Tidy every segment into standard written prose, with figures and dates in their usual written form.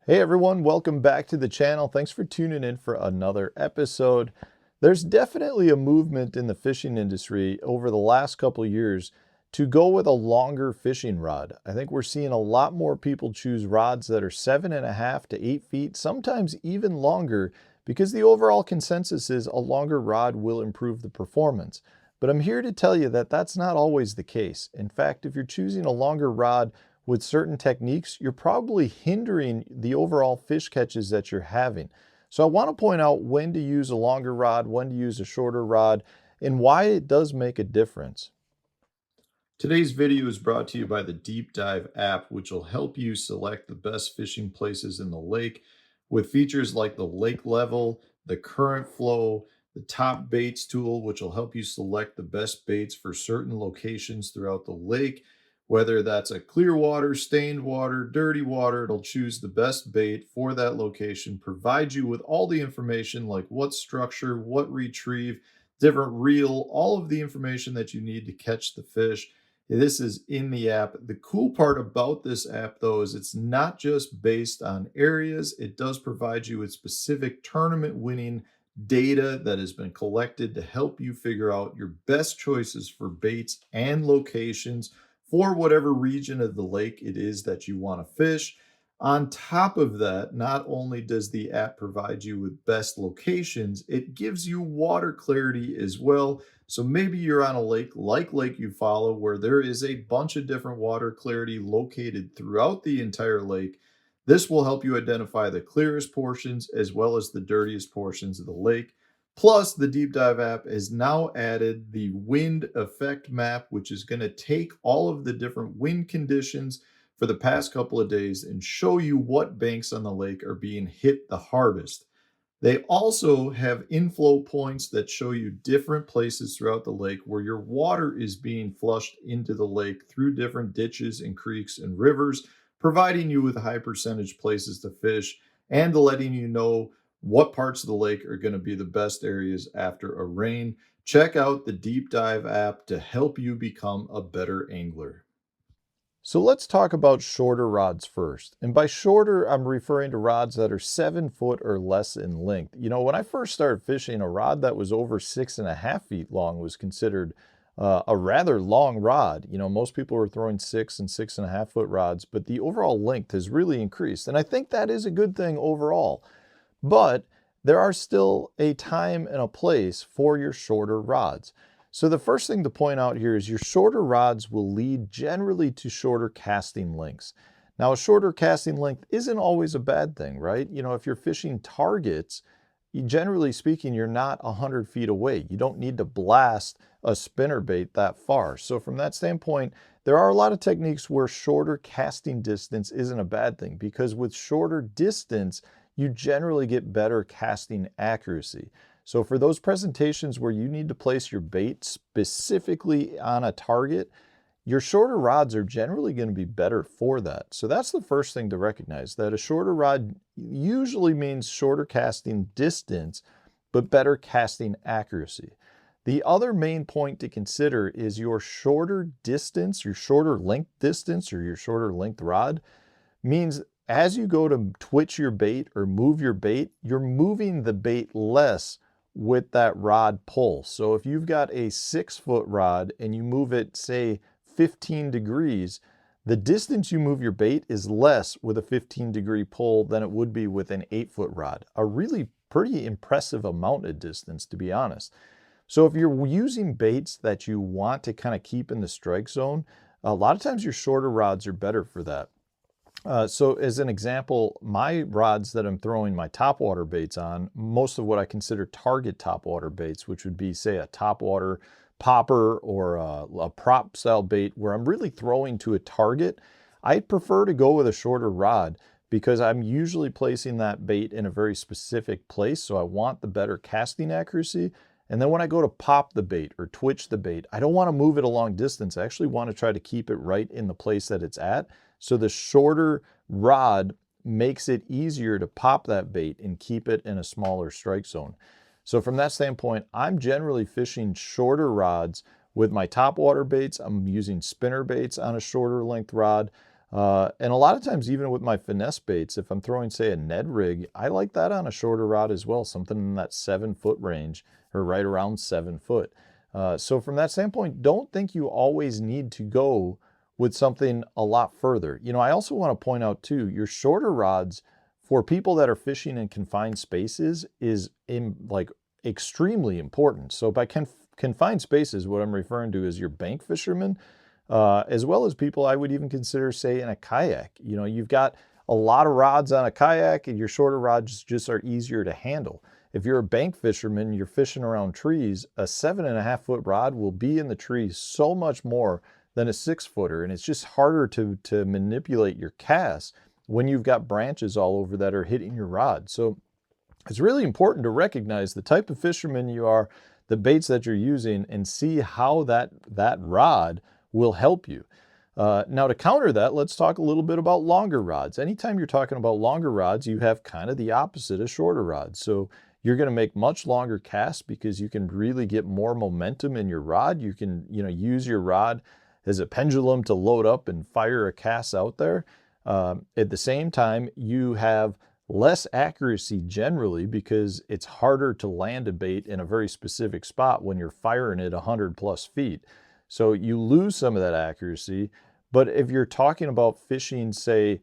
Hey everyone, welcome back to the channel. Thanks for tuning in for another episode. There's definitely a movement in the fishing industry over the last couple of years to go with a longer fishing rod. I think we're seeing a lot more people choose rods that are 7.5 to 8 feet, sometimes even longer, because the overall consensus is a longer rod will improve the performance. But I'm here to tell you that that's not always the case. In fact, if you're choosing a longer rod with certain techniques, you're probably hindering the overall fish catches that you're having. So I want to point out when to use a longer rod, when to use a shorter rod, and why it does make a difference. Today's video is brought to you by the Deep Dive app, which will help you select the best fishing places in the lake with features like the lake level, the current flow, the top baits tool, which will help you select the best baits for certain locations throughout the lake. Whether that's a clear water, stained water, dirty water, it'll choose the best bait for that location, provide you with all the information like what structure, what retrieve, different reel, all of the information that you need to catch the fish. This is in the app. The cool part about this app, though, is it's not just based on areas. It does provide you with specific tournament winning data that has been collected to help you figure out your best choices for baits and locations for whatever region of the lake it is that you want to fish. On top of that, not only does the app provide you with best locations, it gives you water clarity as well. So maybe you're on a lake like Lake Eufaula, where there is a bunch of different water clarity located throughout the entire lake. This will help you identify the clearest portions as well as the dirtiest portions of the lake. Plus, the Deep Dive app has now added the wind effect map, which is going to take all of the different wind conditions for the past couple of days and show you what banks on the lake are being hit the hardest. They also have inflow points that show you different places throughout the lake where your water is being flushed into the lake through different ditches and creeks and rivers, providing you with high percentage places to fish and letting you know what parts of the lake are going to be the best areas after a rain. Check out the Deep Dive app to help you become a better angler. So let's talk about shorter rods first. And by shorter, I'm referring to rods that are 7 foot or less in length. You know, when I first started fishing, a rod that was over 6.5 feet long was considered a rather long rod. You know, most people were throwing 6 and 6.5 foot rods, but the overall length has really increased. And I think that is a good thing overall. But there are still a time and a place for your shorter rods. So the first thing to point out here is your shorter rods will lead generally to shorter casting lengths. Now, a shorter casting length isn't always a bad thing, right? You know, if you're fishing targets, generally speaking, you're not 100 feet away. You don't need to blast a spinnerbait that far. So from that standpoint, there are a lot of techniques where shorter casting distance isn't a bad thing, because with shorter distance, you generally get better casting accuracy. So for those presentations where you need to place your bait specifically on a target, your shorter rods are generally going to be better for that. So that's the first thing to recognize, that a shorter rod usually means shorter casting distance, but better casting accuracy. The other main point to consider is your shorter distance, your shorter length distance, or your shorter length rod means as you go to twitch your bait or move your bait, you're moving the bait less with that rod pull. So if you've got a 6 foot rod and you move it, say 15 degrees, the distance you move your bait is less with a 15-degree pull than it would be with an 8 foot rod. A really pretty impressive amount of distance, to be honest. So if you're using baits that you want to kind of keep in the strike zone, a lot of times your shorter rods are better for that. So as an example, my rods that I'm throwing my topwater baits on, most of what I consider target topwater baits, which would be, say, a topwater popper or a prop style bait where I'm really throwing to a target, I prefer to go with a shorter rod because I'm usually placing that bait in a very specific place. So I want the better casting accuracy. And then when I go to pop the bait or twitch the bait, I don't want to move it a long distance. I actually want to try to keep it right in the place that it's at. So the shorter rod makes it easier to pop that bait and keep it in a smaller strike zone. So from that standpoint, I'm generally fishing shorter rods with my topwater baits. I'm using spinner baits on a shorter length rod. And a lot of times, even with my finesse baits, if I'm throwing, say, a Ned rig, I like that on a shorter rod as well, something in that 7-foot range, or right around 7 foot. So from that standpoint, don't think you always need to go with something a lot further. You know, I also want to point out too, your shorter rods for people that are fishing in confined spaces is like extremely important. So by confined spaces, what I'm referring to is your bank fishermen, as well as people I would even consider, say, in a kayak. You know, you've got a lot of rods on a kayak and your shorter rods just are easier to handle. If you're a bank fisherman, you're fishing around trees, a 7.5-foot rod will be in the trees so much more than a 6-footer. And it's just harder to manipulate your cast when you've got branches all over that are hitting your rod. So it's really important to recognize the type of fisherman you are, the baits that you're using, and see how that rod will help you. Now to counter that, let's talk a little bit about longer rods. Anytime you're talking about longer rods, you have kind of the opposite of shorter rods. So you're going to make much longer casts because you can really get more momentum in your rod. You can, use your rod as a pendulum to load up and fire a cast out there. At the same time, you have less accuracy generally because it's harder to land a bait in a very specific spot when you're firing it 100+ feet. So you lose some of that accuracy. But if you're talking about fishing, say,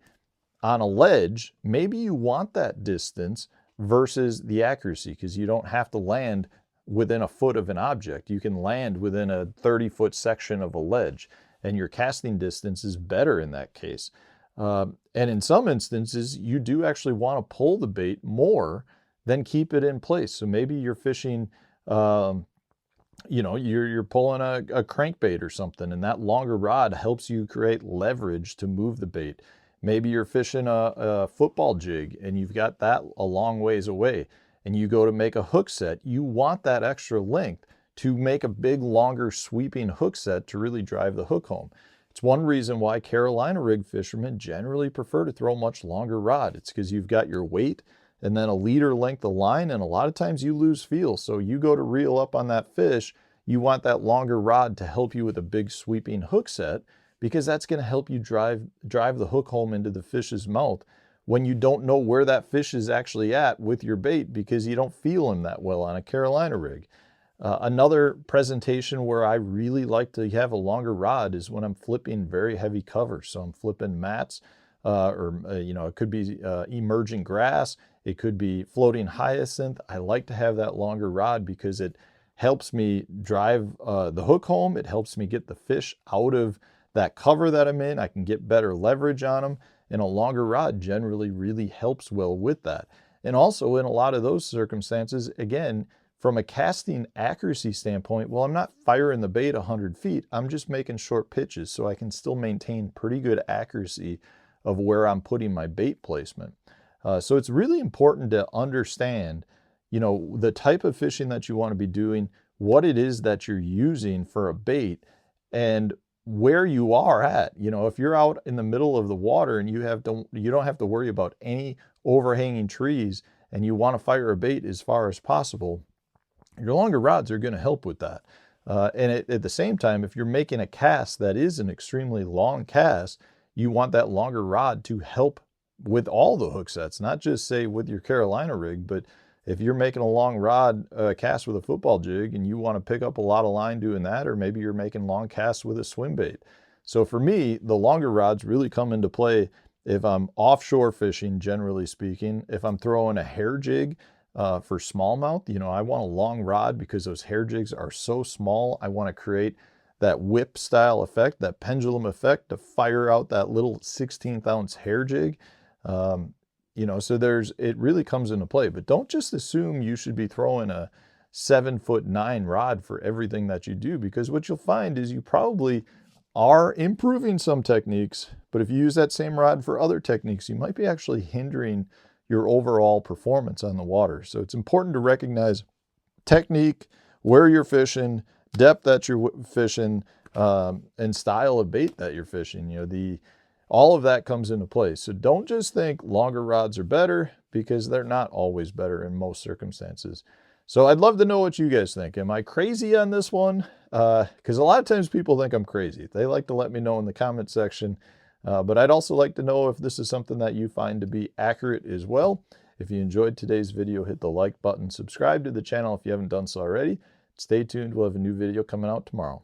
on a ledge, maybe you want that distance versus the accuracy because you don't have to land within a foot of an object. You can land within a 30-foot section of a ledge, and your casting distance is better in that case. And in some instances, you do actually want to pull the bait more than keep it in place. So maybe you're fishing, you're pulling a crankbait or something, and that longer rod helps you create leverage to move the bait. Maybe you're fishing a football jig and you've got that a long ways away and you go to make a hook set. You want that extra length to make a big, longer sweeping hook set to really drive the hook home. It's one reason why Carolina rig fishermen generally prefer to throw much longer rod. It's because you've got your weight and then a leader length of line, and a lot of times you lose feel. So you go to reel up on that fish, you want that longer rod to help you with a big sweeping hook set, because that's going to help you drive the hook home into the fish's mouth when you don't know where that fish is actually at with your bait because you don't feel him that well on a Carolina rig. Another presentation where I really like to have a longer rod is when I'm flipping very heavy cover. So I'm flipping mats, it could be emerging grass. It could be floating hyacinth. I like to have that longer rod because it helps me drive the hook home. It helps me get the fish out of that cover that I'm in. I can get better leverage on them, and a longer rod generally really helps well with that. And also in a lot of those circumstances, again, from a casting accuracy standpoint, well, I'm not firing the bait 100 feet. I'm just making short pitches so I can still maintain pretty good accuracy of where I'm putting my bait placement. So it's really important to understand, the type of fishing that you want to be doing, what it is that you're using for a bait, and where you are at. If you're out in the middle of the water and you don't have to worry about any overhanging trees and you want to fire a bait as far as possible, your longer rods are going to help with that. And at the same time, if you're making a cast that is an extremely long cast, you want that longer rod to help with all the hook sets, not just say with your Carolina rig, but if you're making a long rod cast with a football jig and you want to pick up a lot of line doing that, or maybe you're making long casts with a swim bait. So for me, the longer rods really come into play if I'm offshore fishing, generally speaking. If I'm throwing a hair jig for smallmouth, I want a long rod because those hair jigs are so small. I want to create that whip style effect, that pendulum effect to fire out that little 16th ounce hair jig. So it really comes into play, but don't just assume you should be throwing a 7'9" rod for everything that you do, because what you'll find is you probably are improving some techniques, but if you use that same rod for other techniques, you might be actually hindering your overall performance on the water. So it's important to recognize technique, where you're fishing, depth that you're fishing, and style of bait that you're fishing. All of that comes into play. So don't just think longer rods are better, because they're not always better in most circumstances. So I'd love to know what you guys think. Am I crazy on this one? Because a lot of times people think I'm crazy. They like to let me know in the comment section. But I'd also like to know if this is something that you find to be accurate as well. If you enjoyed today's video, hit the like button, subscribe to the channel if you haven't done so already. Stay tuned, we'll have a new video coming out tomorrow.